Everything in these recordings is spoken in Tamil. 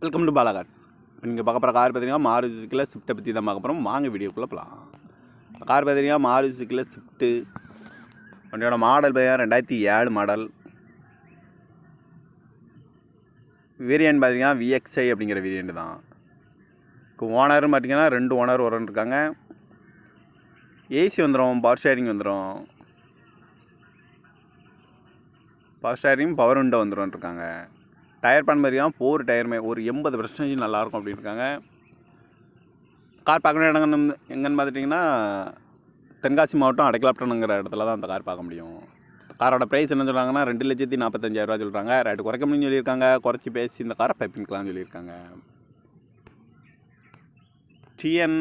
Welcome to Bala cars. நீங்கள் பார்க்க போகிற கார் பார்த்தீங்கன்னா மாருதி சுசுக்கியில் ஸ்விஃப்ட்டை பற்றி தான் பார்க்க போகிறோம். வாங்க வீடியோக்குள்ளே போகலாம். கார் பார்த்தீங்கன்னா மாருதி சுசுக்கியில் ஸ்விஃப்ட்டு. வண்டியோட மாடல் பார்த்தீங்கன்னா 2007 மாடல். வேரியன்ட் பார்த்தீங்கன்னா VXI அப்படிங்கிற வேரியன்ட் தான். ஓனர்னு பார்த்தீங்கன்னா 2 ஓனர் இருக்காங்க. ஏசி வந்துடும், பவர் ஸ்டேரிங் வந்துடும். பவர் ஸ்டேரிங் பவர் விண்டோ வந்துடும் இருக்காங்க. டயர் பண்ண பார்த்தீங்கன்னா 4 டயருமே ஒரு 80% நல்லாயிருக்கும் அப்படின்னு இருக்காங்க. கார் பார்க்குற இடங்கள் எங்கன்னு பார்த்துட்டிங்கன்னா தென்காசி மாவட்டம் அடைக்கலாப்டனுங்கிற இடத்துல தான் அந்த கார் பார்க்க முடியும். காரோட ப்ரைஸ் என்ன சொல்கிறாங்கன்னா 2,45,000 சொல்கிறாங்க. ரேட்டு குறைக்க முடியும்னு சொல்லியிருக்காங்க. குறைச்சி பேசி இந்த காரை பைப்பிங்கலாம்னு சொல்லியிருக்காங்க. TN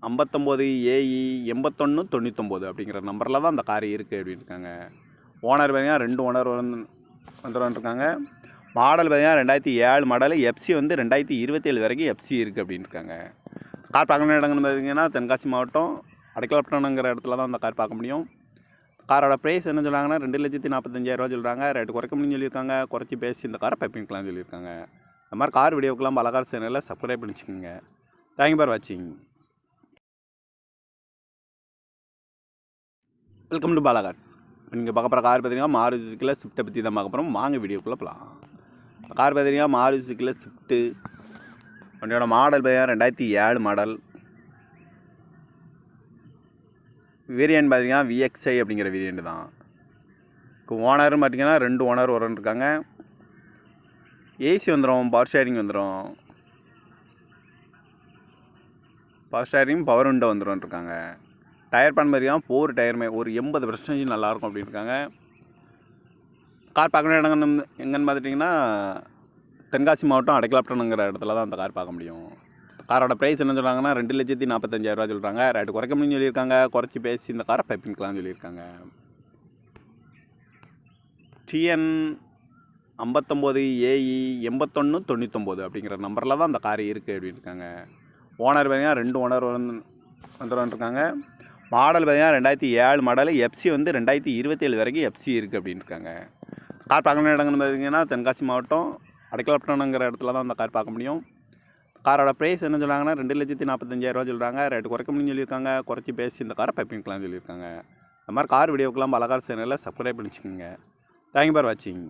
59AE 8199 அப்படிங்கிற நம்பரில் தான் அந்த கார் இருக்குது அப்படின்னு இருக்காங்க. ஓனர் பார்த்தீங்கன்னா 2 ஓனர் வந்துருக்காங்க. மாடல் பார்த்தீங்கன்னா 2007 மாடல். FC வந்து 2027 வரைக்கும் FC இருக்குது அப்படின்னு இருக்காங்க. கார் பார்க்கணும் இடங்கள்னு பார்த்தீங்கன்னா தென்காசி மாவட்டம் அடைக்கலாப்டனுங்கிற இடத்துல தான் அந்த கார் பார்க்க முடியும். காரோட ப்ரைஸ் என்ன சொல்கிறாங்கன்னா 2,45,000 சொல்கிறாங்க. ரேட்டு குறைக்க முடியும்னு சொல்லியிருக்காங்க. குறைச்சி பேசி இந்த காரை பைப்பிங்கலாம்னு சொல்லியிருக்காங்க. இந்த மாதிரி கார் வீடியோக்கெல்லாம் பாலா கார்ஸ் சேனலில் சப்ஸ்கிரைப் பண்ணிச்சுக்கோங்க. தேங்க்யூ ஃபார் வாட்சிங். Welcome to Bala cars. நீங்கள் பார்க்க போகிற கார் பார்த்தீங்கன்னா மாருதி சுசுக்கியில் ஸ்விஃப்ட்டை பற்றி தான் பார்க்க போகிறோம். வாங்க வீடியோக்குள்ளே போகலாம். கார் பார்த்தீங்கன்னா மாருதி சுசுக்கியில் ஸ்விஃப்ட்டு. வண்டியோட மாடல் பார்த்தீங்கன்னா 2007 மாடல். வேரியன்ட் பார்த்தீங்கன்னா VXI அப்படிங்கிற வேரியன்ட் தான். ஓனர்னு பார்த்தீங்கன்னா 2 ஓனர் இருக்காங்க. ஏசி வந்துடும், பவர் ஸ்டேரிங் வந்துடும். பவர் ஸ்டேரிங் பவர் விண்டோ வந்துடும் இருக்காங்க. டயர் பண்ண பார்த்தீங்கன்னா 4 டயருமே ஒரு 80% நல்லாயிருக்கும் அப்படின்னு இருக்காங்க. கார் பார்க்குற இடங்கள் எங்கன்னு பார்த்துட்டிங்கன்னா தென்காசி மாவட்டம் அடைக்கலாப்டனுங்கிற இடத்துல தான் அந்த கார் பார்க்க முடியும். காரோட ப்ரைஸ் என்ன சொல்கிறாங்கன்னா 2,45,000 சொல்கிறாங்க. ரேட்டு குறைக்க முடியும்னு சொல்லியிருக்காங்க. குறைச்சி பேசி இந்த காரை பைப்பிங்கலாம்னு சொல்லியிருக்காங்க. TN 59AE 8199 அப்படிங்கிற நம்பரில் தான் அந்த கார் இருக்குது அப்படின்னு இருக்காங்க. ஓனர் பார்த்தீங்கன்னா 2 ஓனர் வந்துருக்காங்க. மாடல் பார்த்தீங்கன்னா 2007 மாடல். FC வந்து 2027 வரைக்கும் FC இருக்குது அப்படின்னு இருக்காங்க. கார் பார்க்கணும் இடங்கள்னு பார்த்தீங்கன்னா தென்காசி மாவட்டம் அடைக்கலாப்டனுங்கிற இடத்துல தான் அந்த கார் பார்க்க முடியும். காரோட ப்ரைஸ் என்ன சொல்கிறாங்கன்னா 2,45,000 சொல்கிறாங்க. ரேட்டு குறைக்க முடியும்னு சொல்லியிருக்காங்க. குறைச்சி பேசி இந்த காரை பைப்பிங்கலாம்னு சொல்லியிருக்காங்க. இந்த மாதிரி கார் வீடியோக்கெல்லாம் பாலா கார்ஸ் சேனலில் சப்ஸ்கிரைப் பண்ணிச்சுக்கோங்க. தேங்க்யூ ஃபார் வாட்சிங்.